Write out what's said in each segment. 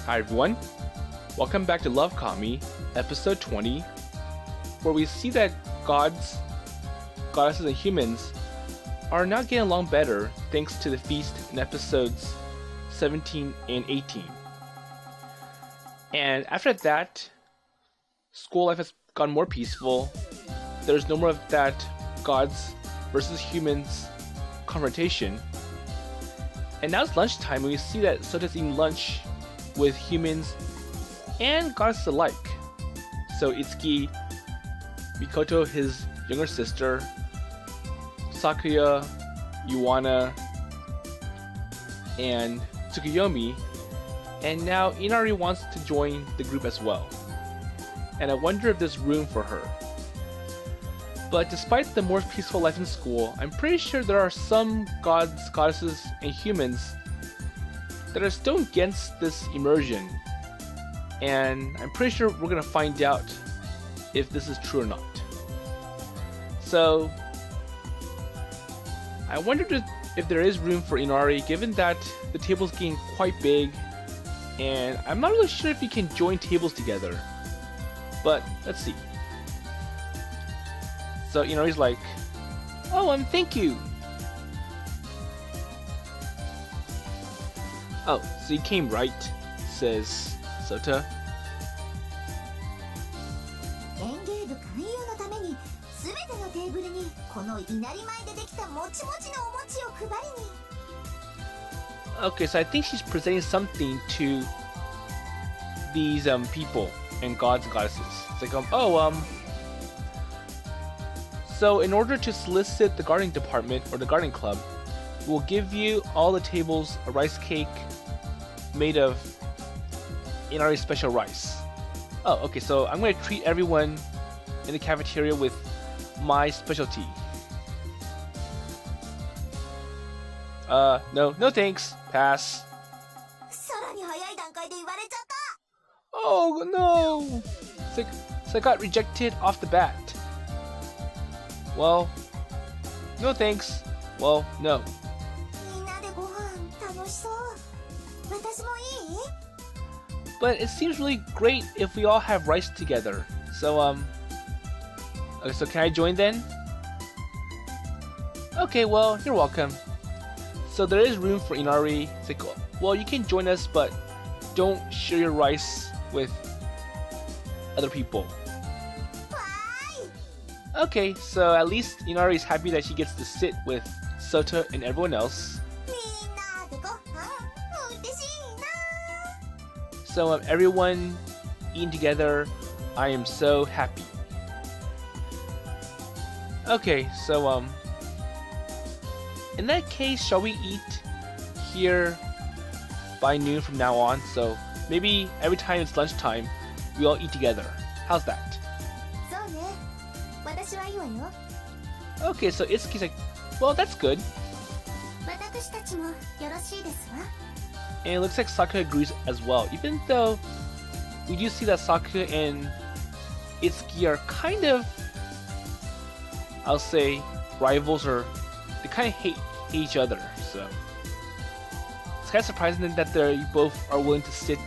Hi everyone, welcome back to Lovekami, episode 20, where we see that gods, goddesses, and humans are now getting along better thanks to the feast in episodes 17 and 18. And after that, school life has gotten more peaceful. There's no more of that gods versus humans confrontation. And now it's lunchtime and we see that Souta's eating lunch with humans and goddesses alike. So Itsuki, Mikoto, his younger sister, Sakuya, Yuana, and Tsukuyomi, and now Inari wants to join the group as well. And I wonder if there's room for her. But despite the more peaceful life in school, I'm pretty sure there are some gods, goddesses, and humans that are still against this immersion. And I'm pretty sure we're gonna find out if this is true or not. So I wondered if there is room for Inari, given that the table's getting quite big, and I'm not really sure if you can join tables together. But let's see. So Inari's like, "Oh, thank you." "Oh, so you came right," says Souta. 園芸部勧誘のために全てのテーブルにこの稲荷前でできたもちもちのお餅を配りに。 Okay, so I think she's presenting something to these people and gods and goddesses. It's like so in order to solicit the gardening department or the gardening club, we'll give you all the tables a rice cake made of Inari's special rice. Oh, okay, so I'm going to treat everyone in the cafeteria with my specialty. No thanks. Pass. さらに早い段階で言われちゃった。 Oh no! So I got rejected off the bat. Well, no thanks. Well, no. みんなでご飯楽しそう。私もいい？ But it seems really great if we all have rice together. So, okay, so can I join then? Okay, well, you're welcome. So there is room for Inari. It's like, well, you can join us, but don't share your rice with other people. Why? Okay, so at least Inari is happy that she gets to sit with Souta and everyone else. みんなでご飯嬉しいな。 So everyone eating together, I am so happy. Okay, so in that case, shall we eat here by noon from now on? So maybe every time it's lunchtime, we all eat together. How's that? そうね。私はいいわよ。 Okay, so Itsuki's like, well, that's good. 私たちもよろしいですわ。 And it looks like Sakuya agrees as well, even though we do see that Sakuya and Itsuki are kind of, I'll say, rivals, or they kind of hate each other. So it's kind of surprising that they both are willing to sit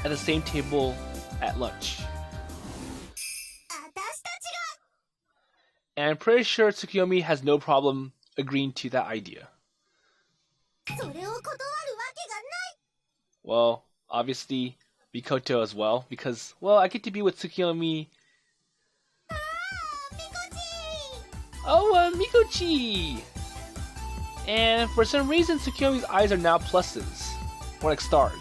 at the same table at lunch. 私たち And I'm pretty sure Tsukuyomi has no problem agreeing to that idea. がそれを断るわけがない。 Well, obviously Mikoto as well, because, well, I get to be with Tsukuyomi. ああ、みこち。 Oh, Mikochi! And for some reason, Tsukuyomi's eyes are now pluses, more like stars.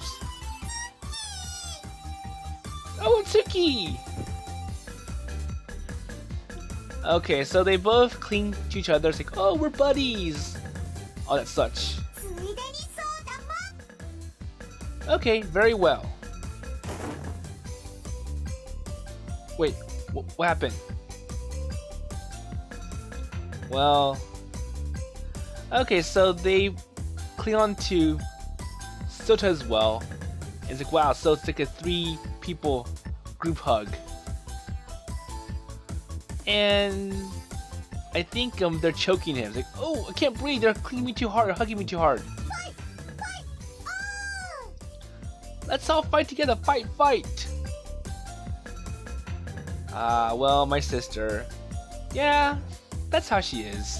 Oh, Tsuki! Okay, so they both cling to each other. It's like, oh, we're buddies! All that such. ついでにそうだもん。 Okay, very well. Wait, what happened? Well, okay, so they cling on to Souta as well. It's like, wow, so it's like a 3 people group hug. And I think they're choking him. It's like, oh, I can't breathe. They're clinging me too hard, or hugging me too hard. Let's all fight together. Fight, fight. Well, my sister. Yeah, that's how she is.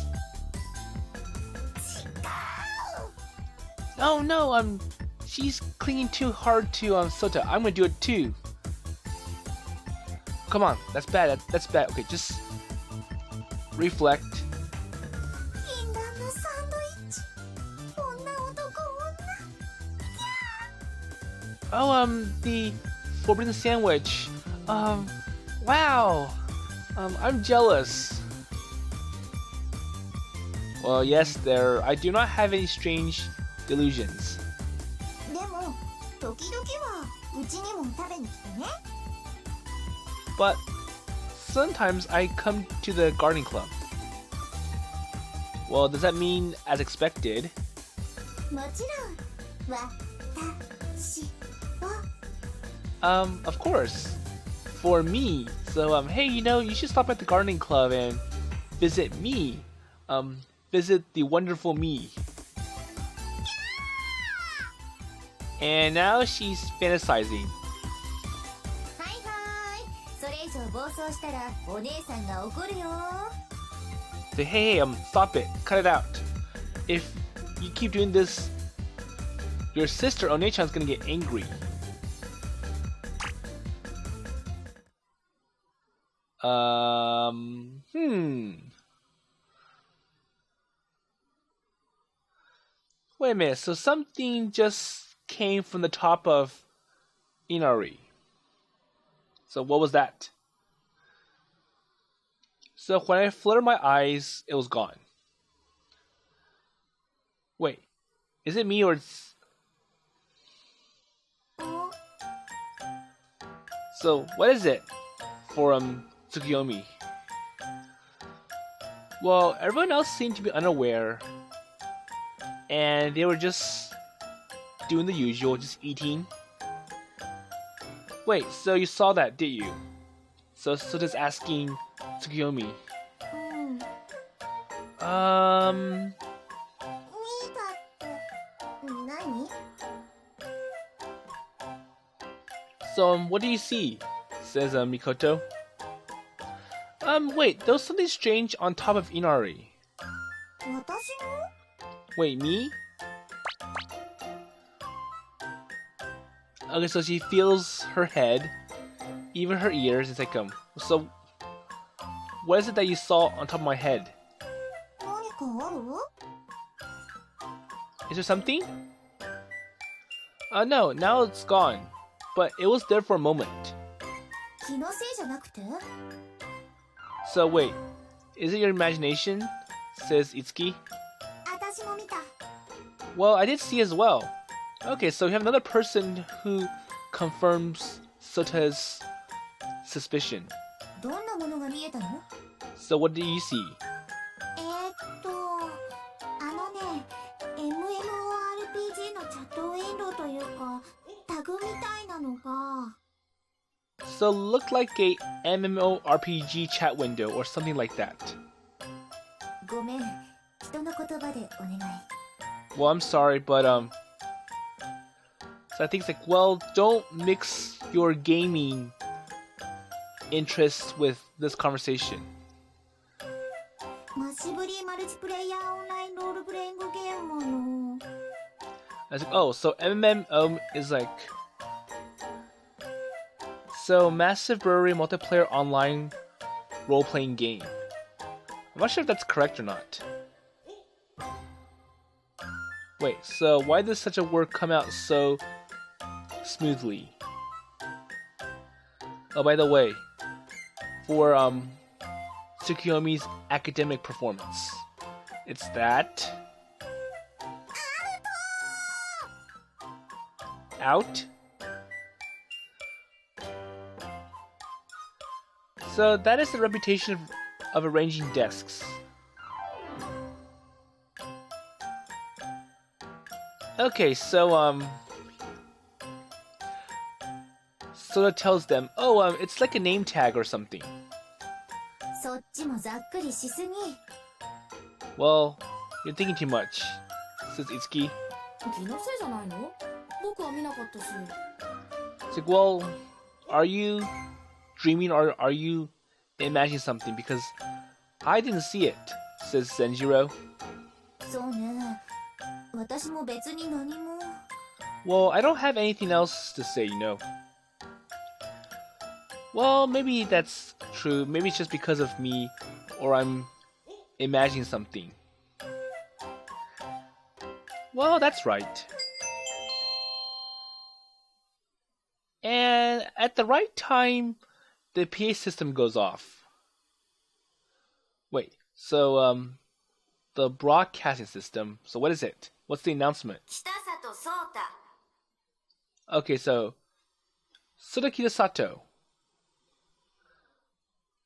Oh no, she's clinging too hard to Souta. I'm gonna do it too. Come on, that's bad. That's bad. Okay, just reflect. Oh, the forbidden sandwich. Wow. I'm jealous. Well, yes, I do not have any strange delusions. But sometimes I come to the gardening club. Well, does that mean as expected? Of course. For me. So, hey, you should stop at the gardening club and visit me. Visit the wonderful me. And now she's fantasizing. Say, hey, stop it. Cut it out. If you keep doing this, your sister One-chan's gonna get angry. Wait a minute, so something just came from the top of Inari. So what was that? So when I fluttered my eyes, it was gone. Wait, is it me or it's... So what is it for Tsukuyomi? Well, everyone else seemed to be unaware, and they were just doing the usual, just eating. Wait, so you saw that, did you? So just asking Tsukuyomi. So what do you see? Says Mikoto. Wait, there was something strange on top of Inari. Wait, me? Okay, so she feels her head, even her ears. It's like, so what is it that you saw on top of my head? Is there something? No, now it's gone. But it was there for a moment. So wait, is it your imagination? Says Itsuki. Well, I did see as well. Okay, so we have another person who confirms Sota's suspicion. So what do you see? So looked like a MMORPG chat window or something like that. Well, I'm sorry, but so I think it's like, well, don't mix your gaming interests with this conversation. I was like, oh, so MMO is like... So, Massive Brewery Multiplayer Online Role-Playing Game. I'm not sure if that's correct or not. Wait, so why does such a word come out so smoothly? Oh, by the way, for Tsukuyomi's academic performance, it's that... Out? So that is the reputation of arranging desks. Okay, so Sota tells them, oh, it's like a name tag or something. Well, you're thinking too much, says Itsuki. It's like, well, are you dreaming or are you imagining something? Because I didn't see it, says Senjiro. そうね。私も別に何も。Well, I don't have anything else to say, you know. Well, maybe that's true. Maybe it's just because of me, or I'm imagining something. Well, that's right. And at the right time, the PA system goes off. Wait, so, the broadcasting system, so what is it? What's the announcement? 北里颯太。 Okay, so, Sudakita Sato.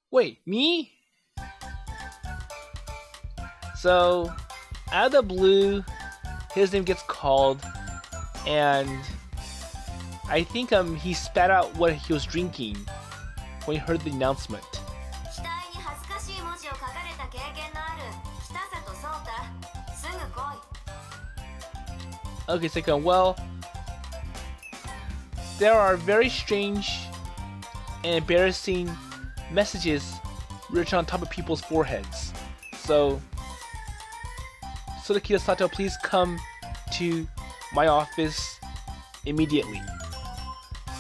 Wait, me? So, out of the blue, his name gets called, and I think he spat out what he was drinking when he heard the announcement. 額に恥ずかしい文字を書かれた経験のある北里颯太。すぐ来い。 Okay, second, well, there are very strange and embarrassing messages written on top of people's foreheads. So, Sudakita Sato, please come to my office immediately.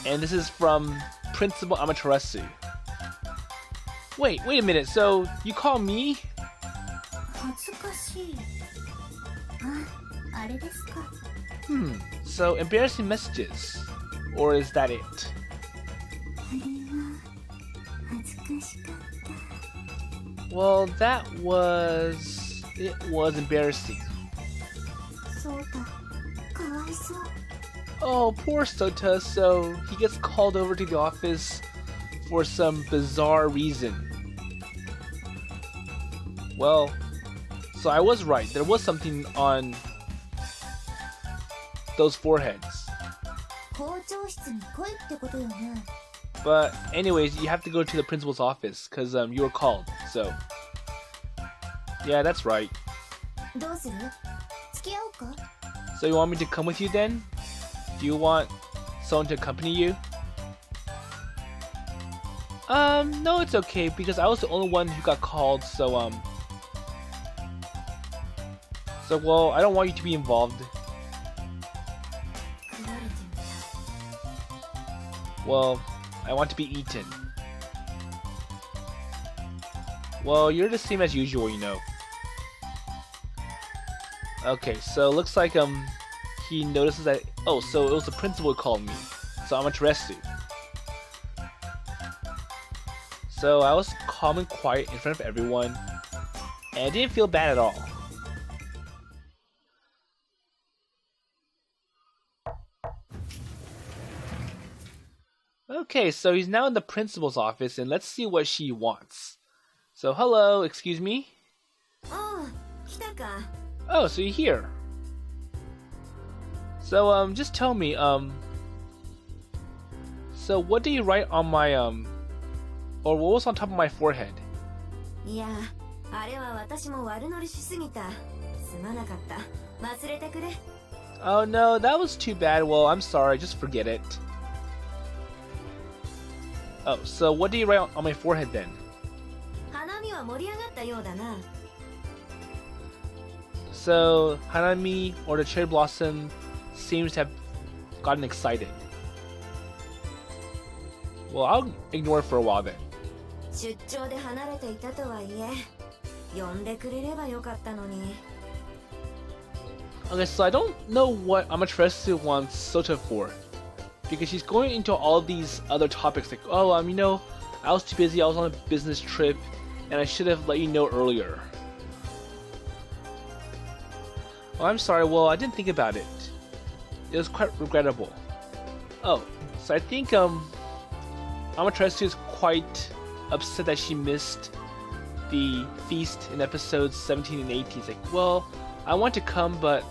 And this is from Principal Amaterasu. Wait a minute, so you call me? 恥ずかしい。あ、あれですか。So embarrassing messages. Or is that it? あれは恥ずかしかった。 Well, it was embarrassing. そうた、かわいそう。 Oh, poor Souta, so he gets called over to the office for some bizarre reason. Well, so I was right. There was something on those foreheads. 校長室に来いってことよね。 But anyways, you have to go to the principal's office because you were called. So yeah, that's right. どうする？付き合おうか？ So you want me to come with you then? Do you want someone to accompany you? No, it's okay because I was the only one who got called, so well, I don't want you to be involved. 食われてみたい。 Well, I want to be eaten. Well, you're the same as usual, you know. Okay, so looks like he notices that. Oh, so it was the principal who called me. So Amaterasu. So I was calm and quiet in front of everyone, and I didn't feel bad at all. Okay, so he's now in the principal's office, and let's see what she wants. So hello, excuse me? ああ、来たか。 Oh, so you're here. So just tell me, so what did you write on my or what was on top of my forehead? いや、あれは私も悪乗りしすぎた。すまなかった。忘れてくれ。 Oh no, that was too bad. Well, I'm sorry, just forget it. Oh, so what did you write on my forehead then? 花見は盛り上がったようだな。 So Hanami or the cherry blossom seems to have gotten excited. Well, I'll ignore it for a while then. 出張で離れていたとはいえ、呼んでくれればよかったのに。 Okay, so I don't know what Amaterasu wants Sota for. Because she's going into all these other topics like, oh, you know, I was too busy, I was on a business trip, and I should have let you know earlier. Oh, I'm sorry, well, I didn't think about it. It was quite regrettable. Oh, so I think, Amaterasu is quite upset that she missed the feast in episodes 17 and 18. It's like, well, I want to come, but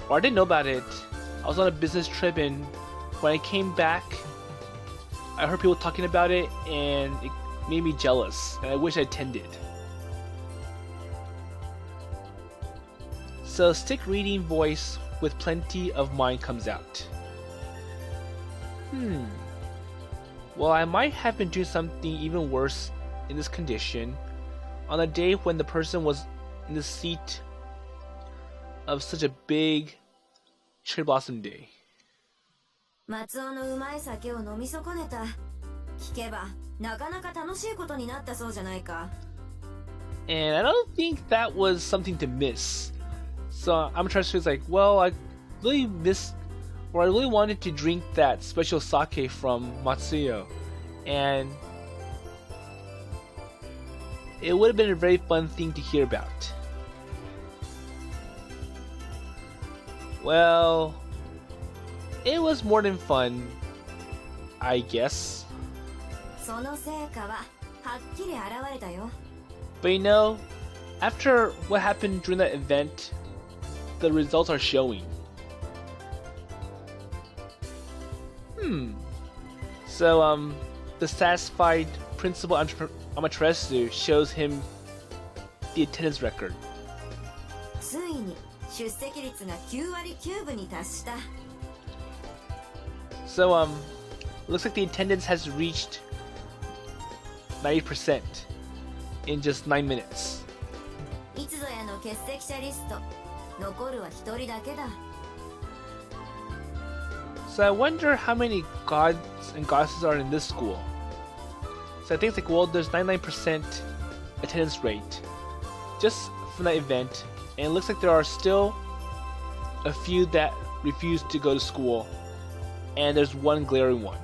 or I didn't know about it. I was on a business trip, and when I came back, I heard people talking about it, and it made me jealous, and I wish I attended. So, stick reading voice with plenty of mind comes out. Well, I might have been doing something even worse in this condition on a day when the person was in the seat of such a big cherry blossom day. 松尾のうまい酒を飲み損ねた。聞けばなかなか楽しいことになったそうじゃないか。And I don't think that was something to miss. So Amaterasu is like, well, I really missed, or I really wanted to drink that special sake from Matsuyo, and it would have been a very fun thing to hear about. Well, it was more than fun, I guess. その成果ははっきり現れたよ。But you know, after what happened during that event, the results are showing. So, the satisfied Principal Amaterasu shows him the attendance record. ついに出席率が9割9分に達した。So, looks like the attendance has reached 90% in just 9 minutes. いつぞやの欠席者リスト、残るは1人だけだ。So I wonder how many gods and goddesses are in this school. So I think it's like, well, there's 99% attendance rate just from that event, and it looks like there are still a few that refuse to go to school, and there's one glaring one.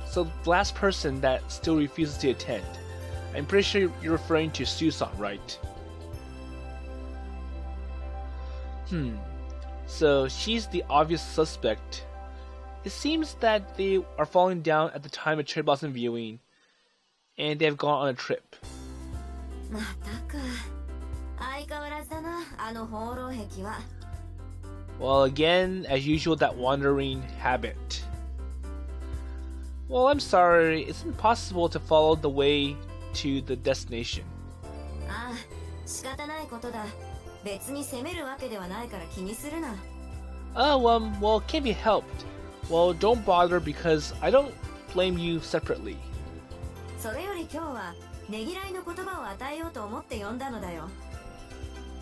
So the last person that still refuses to attend, I'm pretty sure you're referring to Suseri, right? So she's the obvious suspect. It seems that they are falling down at the time of cherry blossom viewing, and they have gone on a trip. まったく、相変わらずだな、あの放浪癖は。Well, again, as usual, that wandering habit. Well, I'm sorry, it's impossible to follow the way to the destination. ああ、仕方ないことだ。別に責めるわけではないから気にするな。Oh, well, it can't be helped. Well, don't bother because I don't blame you separately. それより今日はねぎらいの言葉を与えようと思って呼んだのだよ。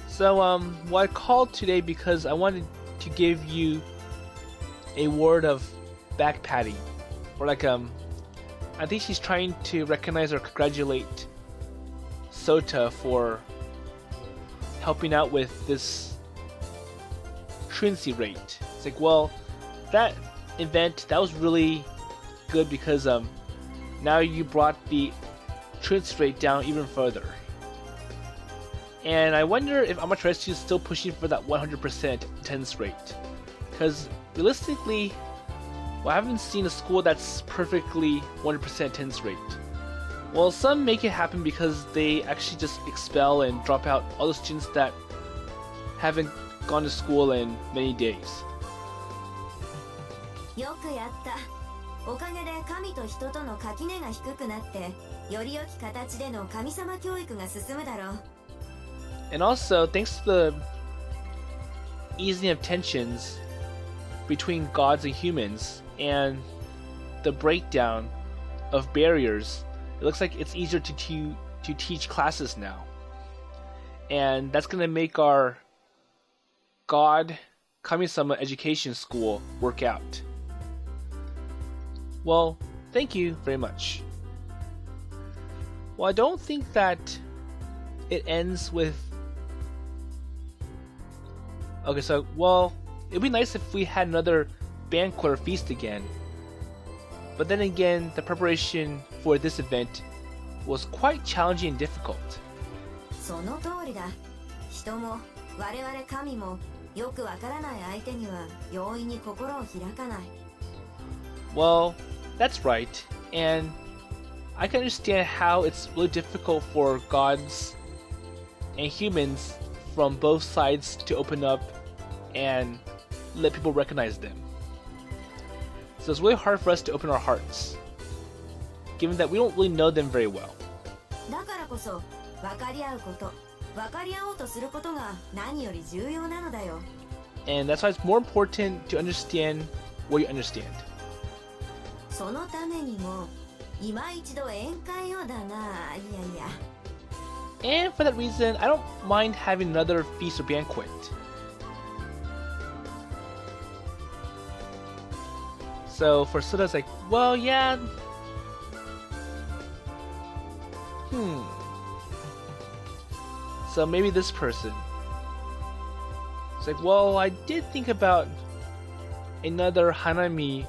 So, well, I called today because I wanted to give you a word of back patting. Or like, I think she's trying to recognize or congratulate Souta for helping out with this truancy rate. It's like, well, that event, that was really good because now you brought the truancy rate down even further. And I wonder if Amaterasu is still pushing for that 100% attendance rate. Because realistically, well, I haven't seen a school that's perfectly 100% attendance rate. Well, some make it happen because they actually just expel and drop out all the students that haven't gone to school in many days. よくやった。おかげで神と人との垣根が低くなって、より良き形での神様教育が進むだろう。And also, thanks to the easing of tensions between gods and humans and the breakdown of barriers, it looks like it's easier to teach classes now. And that's going to make our God Kami-sama education school work out. Well, thank you very much. Well, I don't think that it ends with... Okay, so, well, it'd be nice if we had another banquet or feast again. But then again, the preparation for this event was quite challenging and difficult. その通りだ。人も我々神もよくわからない相手には容易に心を開かない。Well, that's right. And I can understand how it's really difficult for gods and humans from both sides to open up and let people recognize them. So it's really hard for us to open our hearts, given that we don't really know them very well. だからこそ分かり合うこと、分かり合おうとすることが何より重要なのだよ。And that's why it's more important to understand what you understand. そのためにも今一度宴会をだな。いやいや。 And for that reason, I don't mind having another feast or banquet. So for Souta, it's like, well, yeah. So maybe this person. It's like, well, I did think about another Hanami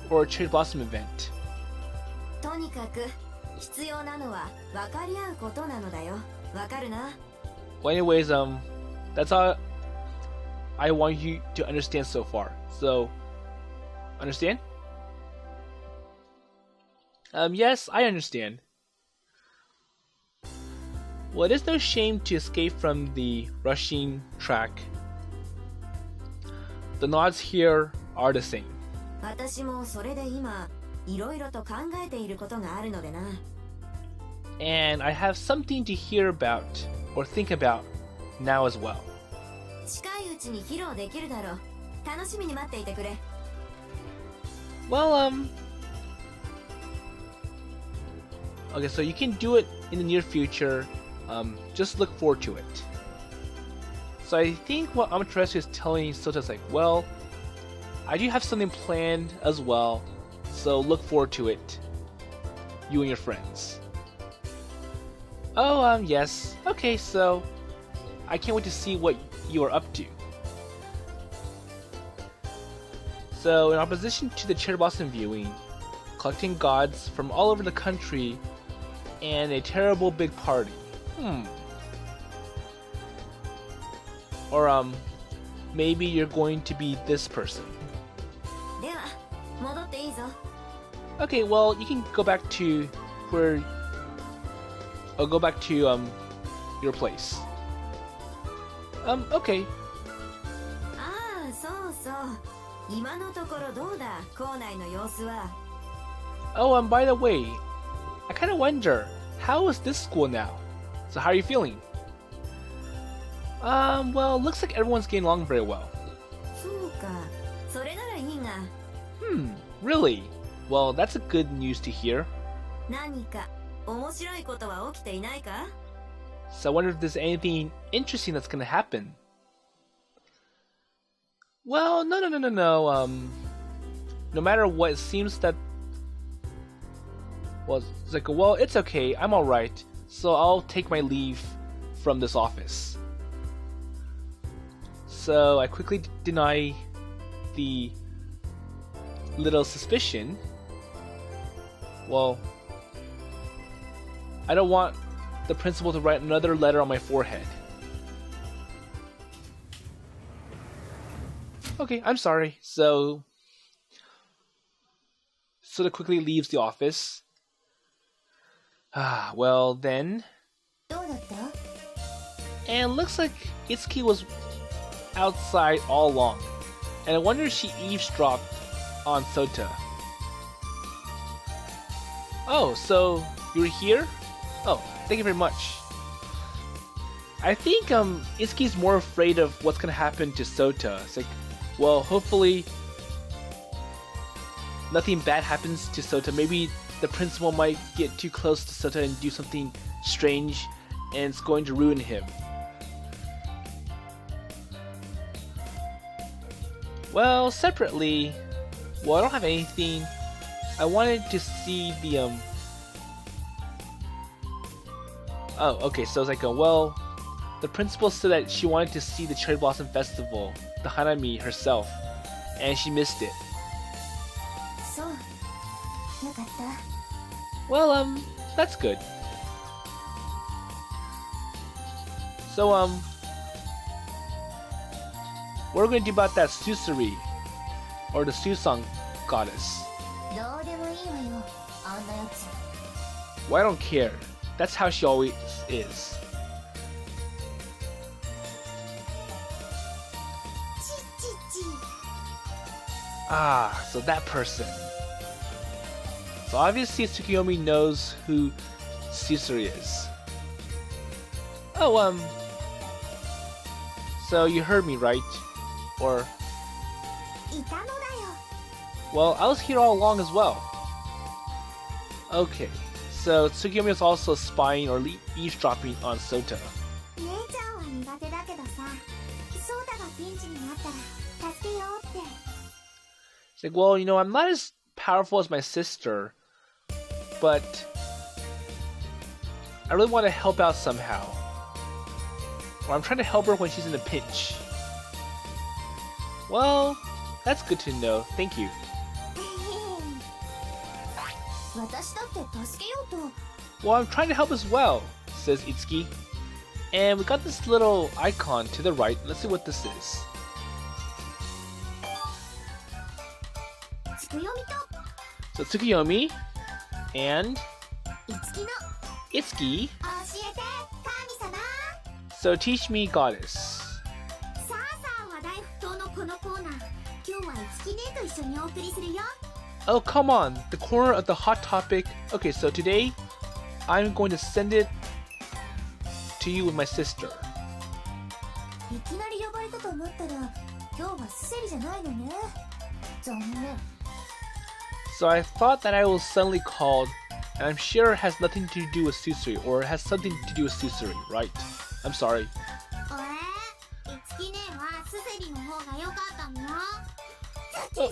or cherry blossom event. とにかく必要なのは分かり合うことなのだよ。わかるな？ Well, anyways, that's all I want you to understand so far. So, understand? Yes, I understand. Well, it is no shame to escape from the rushing track. The nods here are the same. 私もそれで今いろいろと考えていることがあるのでな。 And I have something to hear about or think about now as well. 近いうちに披露できるだろう。楽しみに待っていてくれ。 Well, okay, so you can do it in the near future. Just look forward to it. So I think what Amaterasu is telling Souta is like, well, I do have something planned as well, so look forward to it. You and your friends. Oh, yes. Okay, so I can't wait to see what you are up to. So in opposition to the cherry blossom viewing, collecting gods from all over the country, and a terrible big party. Or maybe you're going to be this person. では戻っていいぞ。 Okay, well, you can go back to where... Or go back to, your place. Okay. ああ、そうそう。今のところどうだ、校内の様子は。 Oh, by the way, I kind of wonder, how is this school now? So how are you feeling? Well, it looks like everyone's getting along very well. そうか、それならいいが。 Really? Well, that's a good news to hear. 何か面白いことは起きていないか？ So I wonder if there's anything interesting that's gonna happen. Well, no. No matter what, it seems that... Well, it's like, well, it's okay, I'm alright, so I'll take my leave from this office. So I quickly deny the little suspicion. Well, I don't want the principal to write another letter on my forehead. Okay, I'm sorry. So Souta quickly leaves the office. Well then. どうだった？ And looks like Itsuki was outside all along. And I wonder if she eavesdropped on Souta. Oh, so you're here? Oh, thank you very much. I think Itsuki's more afraid of what's gonna happen to Souta. It's like, well, hopefully nothing bad happens to Souta. Maybe the principal might get too close to Souta and do something strange, and it's going to ruin him. Well, separately, well, I don't have anything. I wanted to see the Oh, okay, so it's like well, the principal said that she wanted to see the Cherry Blossom Festival, the Hanami herself, and she missed it. そう。よかった。 Well, that's good. So, what are we gonna do about that Suseri, or the Susang goddess? どうでもいいわよ、あんなやつ。 Well, I don't care. That's how she always is. ちちち。 Ah, so that person. So obviously Tsukuyomi knows who Suseri is. Oh, so you heard me right. Or, いたのだよ。 well, I was here all along as well. Okay, so Tsukuyomi was also spying or eavesdropping on Souta. 姉ちゃんは苦手だけどさ、ソータがピンチになったら助けようって。 She's like, well, I'm not as powerful as my sister, but I really want to help out somehow. Or I'm trying to help her when she's in a pinch. Well, that's good to know. Thank you. 私だって助けようと。 Well, I'm trying to help as well, says Itsuki. And we got this little icon to the right. Let's see what this is. つくよみと So Tsukuyomi and いつきの Itsuki. 教えて神様。 So teach me goddess. さあさあ話題沸騰のこのコーナー、今日はいつき姉と一緒にお送りするよ。 Oh, come on. The corner of the hot topic. Okay, so today I'm going to send it to you with my sister. いきなり呼ばれたと思ったら、今日はスセリじゃないのね。残念。 So I thought that I was suddenly called, and I'm sure it has nothing to do with Suseri, or it has something to do with Suseri, right? I'm sorry. いつき姉はスセリの方が良かったの。ザキショック。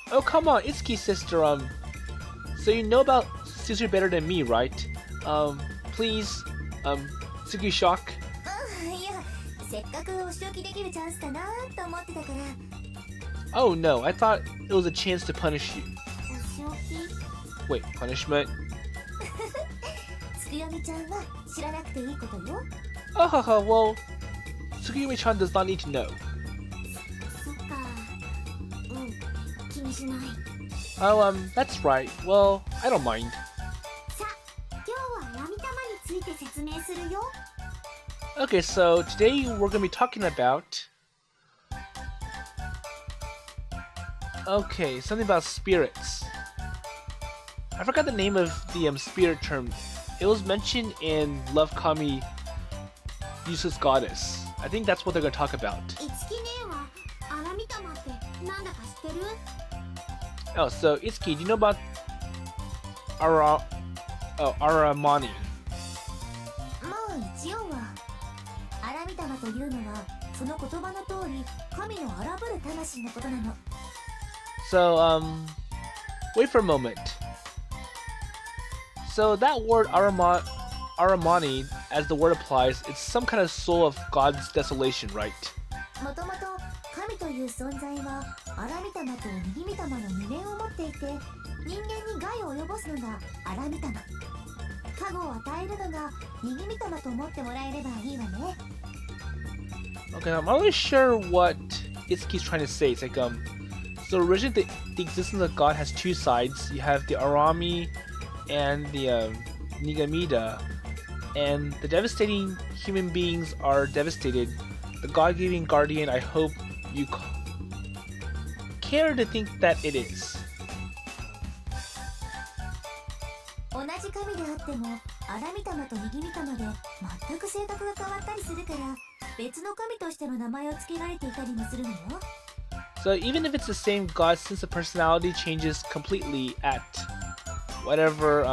Oh, come on, Itsuki sister, so you know about Suseri better than me, right? Please, Tsuki shock. いや、せっかくお仕置きできるチャンスかなと思ってたから。 Oh no, I thought it was a chance to punish you. お仕置き Wait, punishment? つくよみちゃんは知らなくていいことよ。 Oh, haha, well, Tsukuyomi-chan does not need to know. そっか。うん、気にしない。 Oh, that's right. Well, I don't mind. さあ、今日はアラミタマについて説明するよ。 Okay, so today we're gonna be talking about... Okay, something about spirits. I forgot the name of the spirit term. It was mentioned in Lovekami, Useless Goddess. I think that's what they're gonna talk about. いつき姉はアラミタマってなんだか知ってる？ Oh, so Itsuki, do you know about Aramani? まあ一応は。アラミタマというのはその言葉の通り神の荒ぶる魂のことなの。 So, wait for a moment. So that word Aramani, as the word applies, it's some kind of soul of God's desolation, right? もともと神という存在はアラミタマとニギミタマの二面を持っていて、人間に害を及ぼすのがアラミタマ、加護を与えるのがニギミタマと思ってもらえればいいわね。 Okay, I'm not really sure what Itsuki's trying to say. It's like, so originally the existence of God has two sides. You have the Arami and the Nigamida, and the devastating human beings are devastated. The God-giving guardian, I hope you care to think that it is. 同じ神であってもアラミタマとニギミタマで全く性格が変わったりするから、別の神としての名前を付けられていたりもするのよ。 So even if it's the same God, since the personality changes completely at whatever,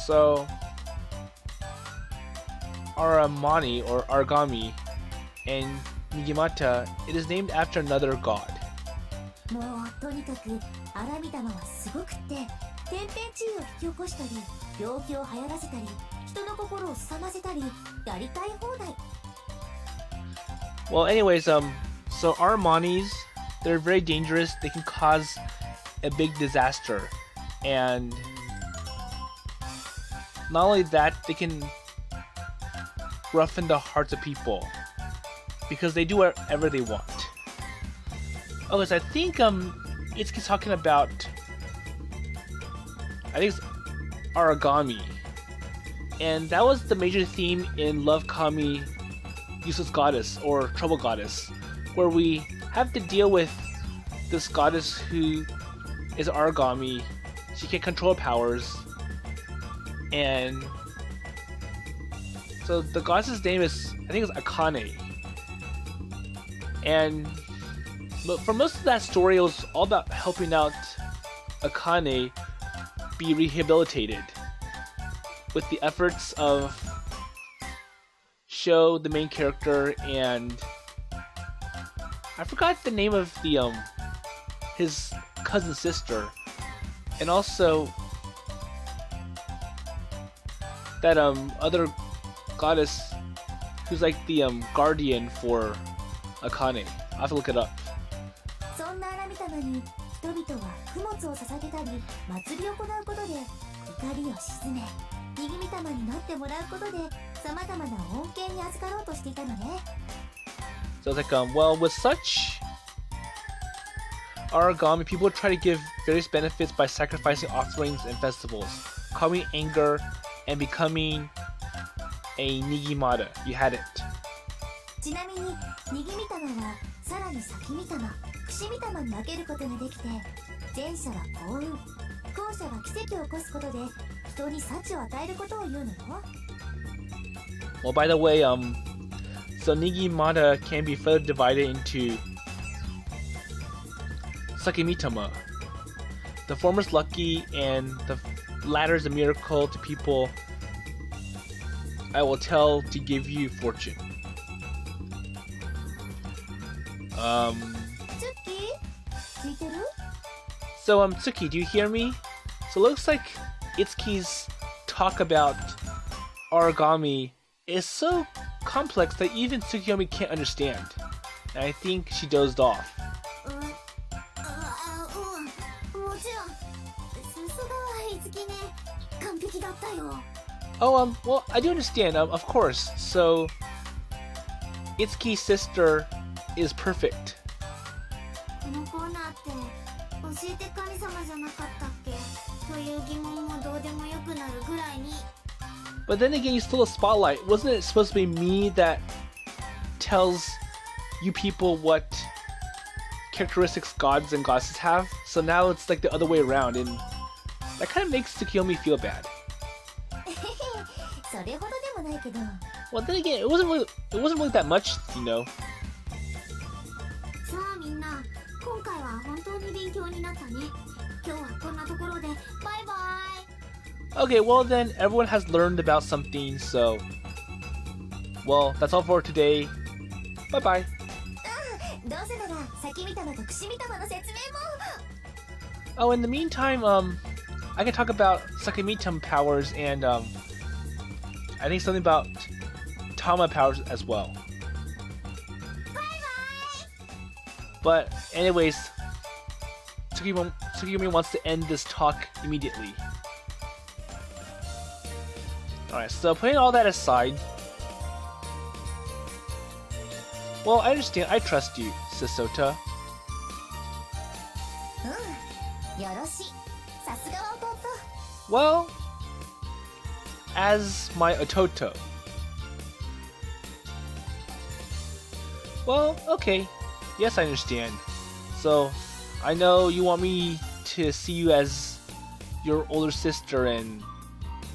so Aramani or Argami and Nigimata, it is named after another god. もうとにかくアラミタマはすごくって天変地異を引き起こしたり病気を流行らせたり人の心をすさませたりやりたい放題。 Well, anyways, so Aramanis, they're very dangerous. They can cause a big disaster, and not only that, they can roughen the hearts of people because they do whatever they want. Okay, so I think Itsuki's talking about, I think it's Aragami, and that was the major theme in Lovekami, Useless Goddess or Trouble Goddess, where we have to deal with this goddess who is Aragami. She can control powers, and so the goddess's name is, I think it's Akane, But for most of that story, it was all about helping out Akane be rehabilitated with the efforts of Sho, the main character, and I forgot the name of the his cousin sister, and also that other goddess who's like the guardian for Akane. I have to look it up. そんなアラミタマに人々は供物を捧げたり祭りを行うことで怒りを鎮め握り玉になってもらうことで様々な恩恵に預かろうとしていたのね。 So it's like well, with such origami, people try to give various benefits by sacrificing offerings and festivals, calming anger, and becoming a Nigimata. You had it. ちなみに握り玉はさらに先見玉、串見玉に分けることができて前者は幸運、後者は奇跡を起こすことで人に幸を与えることを言うのよ。 Well, by the way, so Nigimata can be further divided into Sakimitama. The former is lucky, and the latter is a miracle to people I will tell to give you fortune. ツッキー聞いてる？ So, Tsuki, do you hear me? So it looks like Itsuki's talk about origami is so complex that even Tsukuyomi can't understand. And I think she dozed off. もちろん。さすがはいつきね。完璧だったよ。 Oh, well, I do understand, of course. So, Itsuki's sister is perfect. このコーナーって教えて神様じゃなかったっけという疑問もどうでもよくなるぐらいに。 But then again, you stole a spotlight. Wasn't it supposed to be me that tells you people what characteristics gods and goddesses have? So now it's like the other way around, and that kind of makes Tsukuyomi feel bad. それほどでもないけど。 Well, then again, it wasn't really that much, you know. さあみんな、今回は本当に勉強になったね。今日はこんなところでバイバイ。 Okay, well then, everyone has learned about something, so... Well, that's all for today. Bye-bye. どうせなら先見玉と串見玉の説明も。 Oh, in the meantime, I can talk about Sakamitam powers and, I think something about Tama powers as well. But anyways, Tsukuyomi wants to end this talk immediately. Alright, so putting all that aside... Well, I understand. I trust you, Sis Souta. よろしい。さすがは弟。 Well, as my Ototo. Well, okay. Yes, I understand. So, I know you want me to see you as your older sister and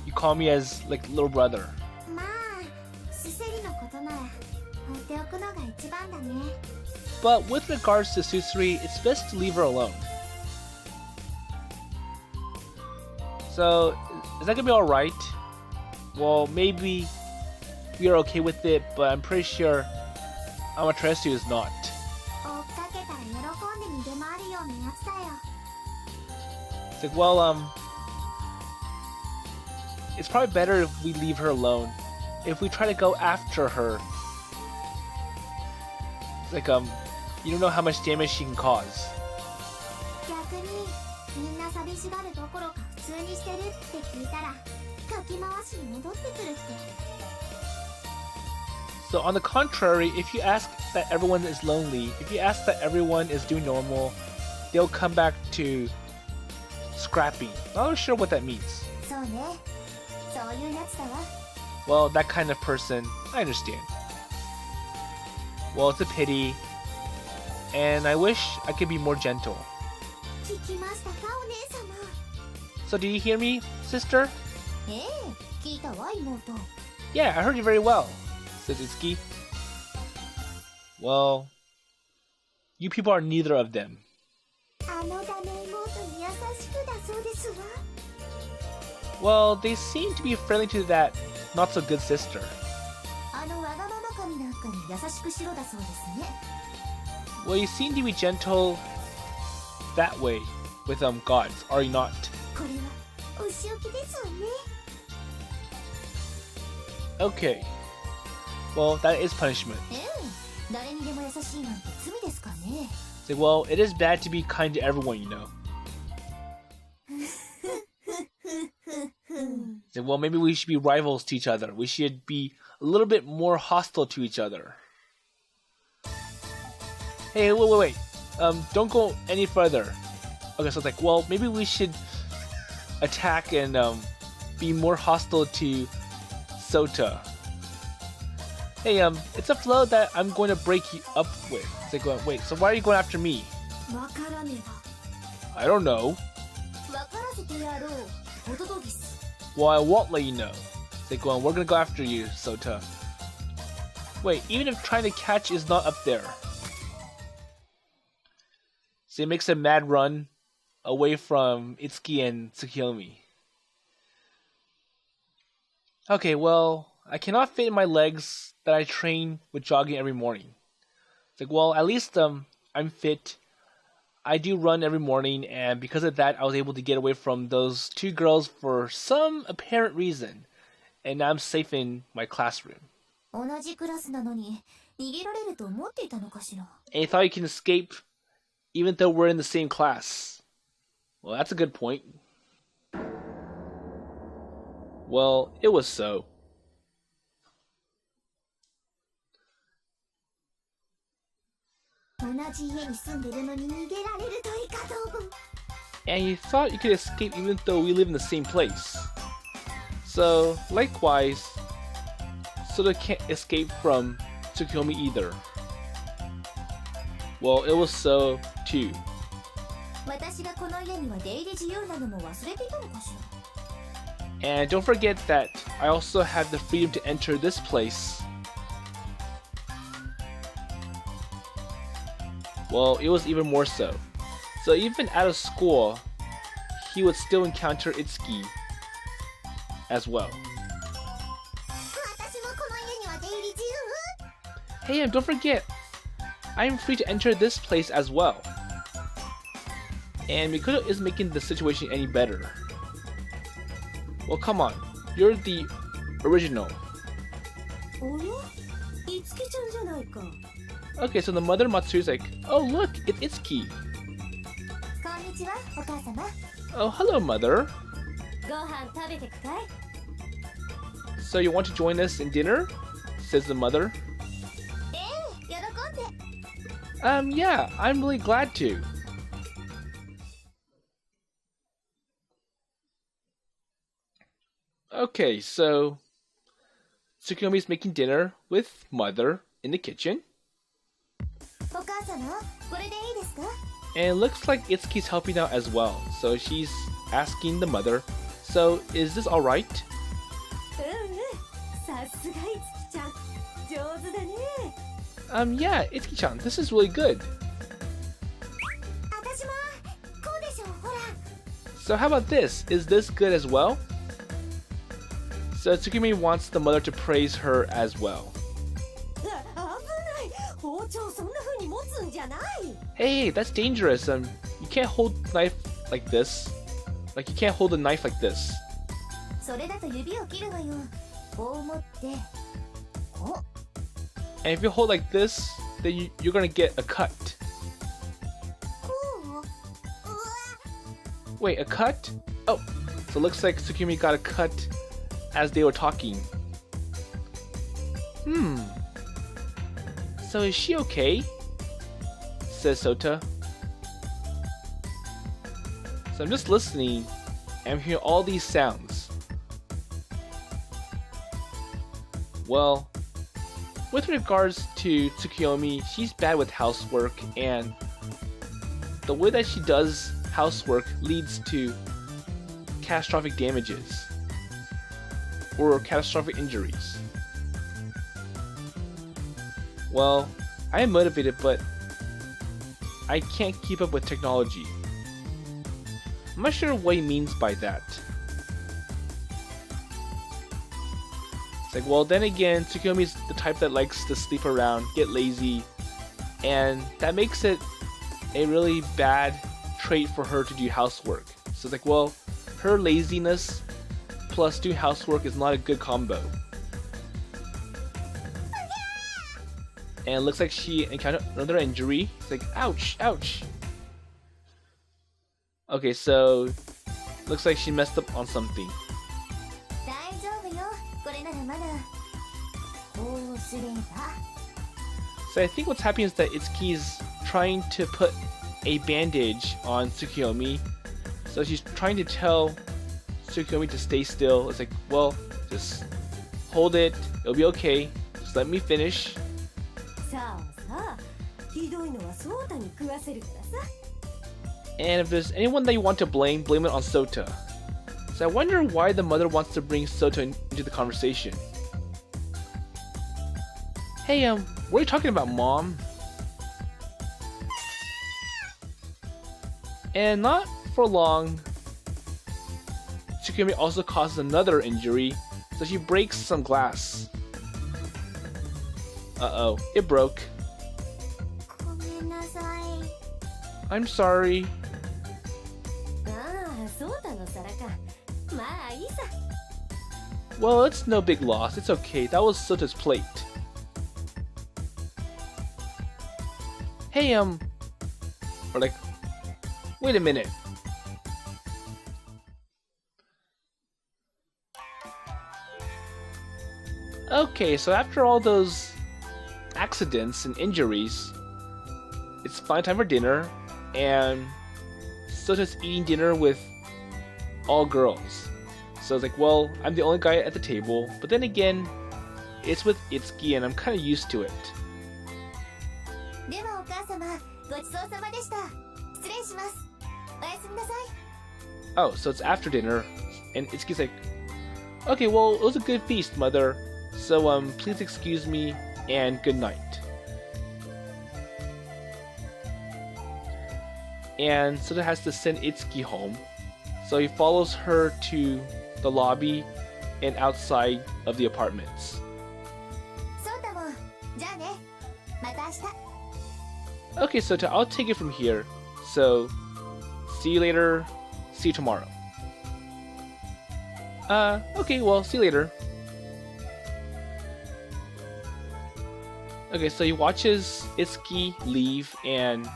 you call me as, like, little brother. まあ、スセリのことなら放っておくのが一番だね。 But with regards to Suseri, it's best to leave her alone. So, is that gonna be alright? Well, maybe we are okay with it, but I'm pretty sure Amaterasu is not. 追っかけたら喜んで逃げ回るようなやつだよ。 It's like, well, it's probably better if we leave her alone. If we try to go after her, it's like, you don't know how much damage she can cause. 逆にみんな寂しがるどころか普通にしてるって聞いたらかき回しに戻ってくるって。 So on the contrary, if you ask that everyone is lonely, if you ask that everyone is doing normal, they'll come back to scrapping. Not really sure what that means. そうね。そういうやつだわ。 Well, that kind of person, I understand. Well, it's a pity, and I wish I could be more gentle. 聞きましたかお姉様。 So do you hear me, sister? ええ、聞いたわ妹。 Yeah, I heard you very well, said Itsuki. Well, you people are neither of them. あのダメ妹に優しくだそうですわ。 Well, they seem to be friendly to that not so good sister. あのわがまま神なんかに優しくしろだそうですね。 Well, you seem to be gentle that way with gods, are you not? これはお仕置きですわね。 Okay. Well, that is punishment. 誰にでも優しいなんて罪ですかね。 Say, well, it is bad to be kind to everyone, you know. Say, well, maybe we should be rivals to each other. We should be a little bit more hostile to each other. Hey, wait. Don't go any further. Okay, so it's like, well, maybe we should attack and be more hostile to Souta. Hey, it's a flow that I'm going to break you up with. It's like, wait, so why are you going after me? わからねば。 I don't know. わからせてやろう。ホトトギス。 Well, I won't let you know. It's like, well, we're gonna go after you, Souta. Wait, even if trying to catch is not up there. So he makes a mad run away from Itsuki and Tsukuyomi. Okay, well, I cannot fit in my legs that I train with jogging every morning. It's like, well, at least I'm fit. I do run every morning, and because of that, I was able to get away from those two girls for some apparent reason. And now I'm safe in my classroom. 同じクラスなのに逃げられると思っていたのかしら。 And you thought you can escape even though we're in the same class. Well, that's a good point. Well, it was so. 同じ家に住んでるのに逃げられるといかと思う。 And you thought you could escape even though we live in the same place. So, likewise, Souta can't escape from Tsukuyomi either. Well, it was so too. 私がこの家には出入り自由なのも忘れていたのかしら。 And don't forget that I also have the freedom to enter this place. Well, it was even more so. So even out of school, he would still encounter Itsuki as well. 私もこの家には出入り自由。 Hey, don't forget, I'm free to enter this place as well. And Mikoto isn't making the situation any better. Well, come on, you're the original. おや、いつきちゃんじゃないか。 Okay, so the mother Matsu's like, oh look, it's Itsuki. こんにちは、お母様。 Oh, hello, mother. ご飯食べてくかい？ So you want to join us in dinner? Says the mother. 喜んで。 Yeah, I'm really glad to. Okay, so Tsukuyomi's making dinner with mother in the kitchen. お母様、これでいいですか？ And it looks like Itsuki's helping out as well. So she's asking the mother, so is this alright? さすがいつきちゃん、上手だね。 Yeah, Itsuki-chan, this is really good. 私もこうでしょう、ほら。 So how about this? Is this good as well? So Tsukuyomi wants the mother to praise her as well. 危ない。包丁そんな風に持つんじゃない。 Hey, that's dangerous. You can't hold the knife like this. Like you can't hold a knife like this. それだと指を切るわよ。こう持って、こう。 And if you hold like this, then you're gonna get a cut. こう。うわ。 Wait, a cut? Oh, so it looks like Tsukuyomi got a cut as they were talking. So is she okay? Says Souta. So I'm just listening and I'm hearing all these sounds. Well, with regards to Tsukuyomi, she's bad with housework, and the way that she does housework leads to catastrophic damages or catastrophic injuries. Well, I am motivated, but I can't keep up with technology. I'm not sure what he means by that. It's like, well, then again, Tsukuyomi's the type that likes to sleep around, get lazy, and that makes it a really bad trait for her to do housework. So it's like, well, her laziness plus doing housework is not a good combo. And it looks like she encountered another injury. It's like, ouch, ouch. Okay, so looks like she messed up on something. So I think what's happening is that Itsuki's trying to put a bandage on Tsukuyomi. So she's trying to tell Tsukuyomi to stay still. It's like, well, just hold it. It'll be okay. Just let me finish. And if there's anyone that you want to blame it on Souta. So I wonder why the mother wants to bring Souta into the conversation. Hey, what are you talking about, Mom? And not for long, Tsukuyomi also causes another injury, so she breaks some glass. Uh-oh, it broke. I'm sorry. Well, it's no big loss. It's okay. That was Sota's plate. Hey, or like, wait a minute. Okay, so after all those accidents and injuries, it's finally time for dinner, and Sota's eating dinner with all girls. So it's like, well, I'm the only guy at the table, but then again, it's with Itsuki and I'm kind of used to it. Oh, so it's after dinner, and Itsuki's like, okay, well, it was a good feast, Mother, so please excuse me, and good night. And Sota has to send Itsuki home, so he follows her to the lobby and outside of the apartments. Okay, Sota, I'll take it from here. So, see you later. See you tomorrow. Okay, well, see you later. Okay, so he watches Itsuki leave and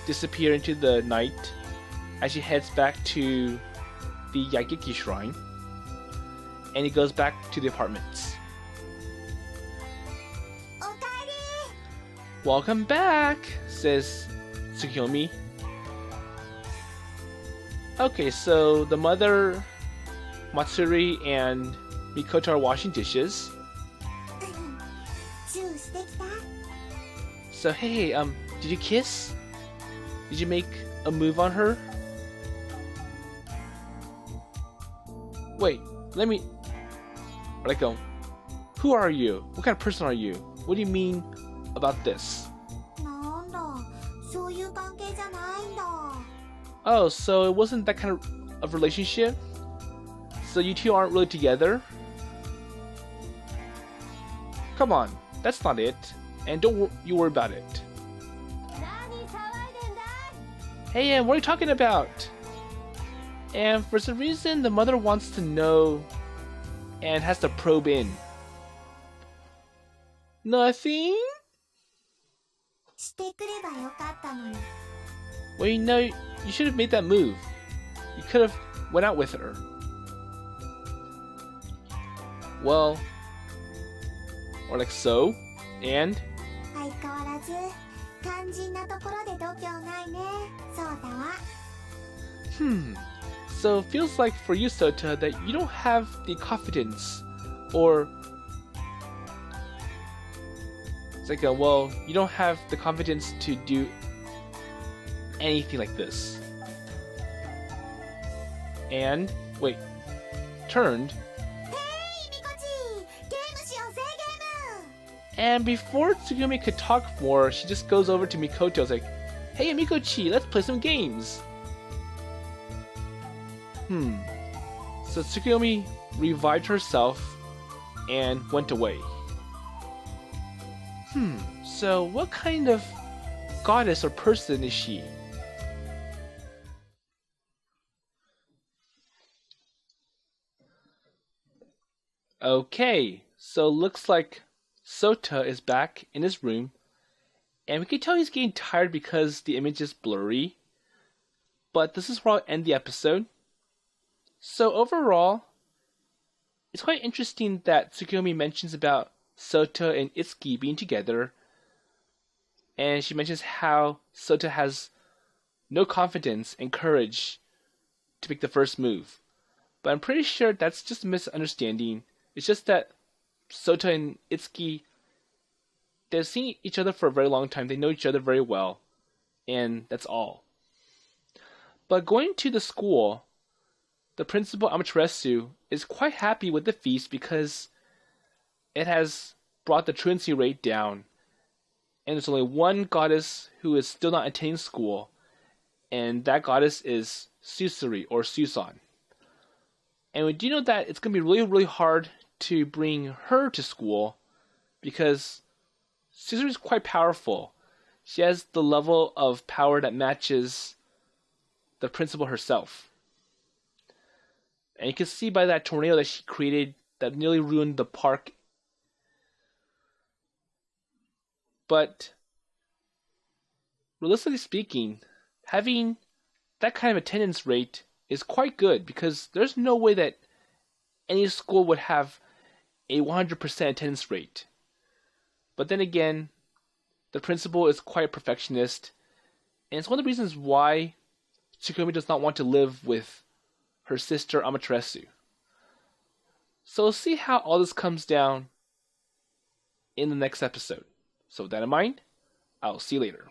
disappear into the night as she heads back to the Yaigeki shrine. And he goes back to the apartments. Welcome back, says Tsukuyomi. Okay, so the mother, Matsuri, and Mikoto are washing dishes. So hey, did you kiss? Did you make a move on her? Wait, let me... Let go. Who are you? What kind of person are you? What do you mean about this? Oh, so it wasn't that kind of relationship? So you two aren't really together? Come on, that's not it. And don't you worry about it. Hey, what are you talking about? And for some reason, the mother wants to know and has to probe in. Nothing? Well, you know, you should have made that move. You could have went out with her. Well, or like so, and? So it feels like for you, Souta, that you don't have the confidence, or it's like, well, you don't have the confidence to do anything like this. And, wait, turned. And before Tsukuyomi could talk more, she just goes over to Mikoto. It's like, Hey Amikochi, let's play some games! So Tsukuyomi revived herself and went away. So what kind of goddess or person is she? Okay, so looks like Souta is back in his room, and we can tell he's getting tired because the image is blurry. But this is where I'll end the episode. So overall, it's quite interesting that Tsukuyomi mentions about Souta and Itsuki being together, and she mentions how Souta has no confidence and courage to make the first move. But I'm pretty sure that's just a misunderstanding. It's just that Souta and Itsuki, they've seen each other for a very long time. They know each other very well, and that's all. But going to the school, the principal Amaterasu is quite happy with the feast because it has brought the truancy rate down. And there's only one goddess who is still not attending school, and that goddess is Suseri or Susan. And we do know that it's going to be really, really hard to bring her to school because Suseri is quite powerful. She has the level of power that matches the principal herself. And you can see by that tornado that she created that nearly ruined the park. But realistically speaking, having that kind of attendance rate is quite good because there's no way that any school would have a 100% attendance rate. But then again, the principal is quite a perfectionist, and it's one of the reasons why Tsukuyomi does not want to live with her sister Amaterasu. So we'll see how all this comes down in the next episode. So with that in mind, I'll see you later.